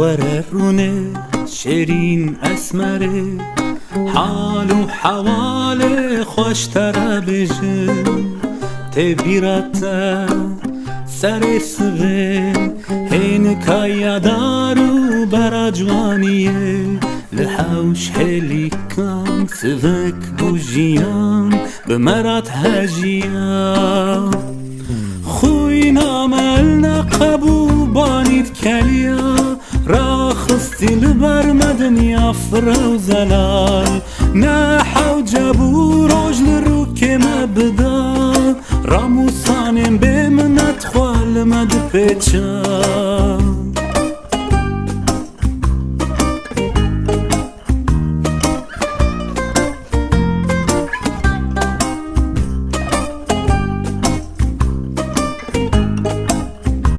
وررونه شیرین اسمره حال و حوال خوشتره بجن تبیرت سر سوه هین کایا دارو برا جوانیه لحوش هلیکان سوک بوجیان بمرات هجیان خوی نامل نقبو بانید کلیا راخستی لبر مدنیا فرو زلال نحو جبو رجل رو که مبدا راموسانم بمنت خوال مد پیچا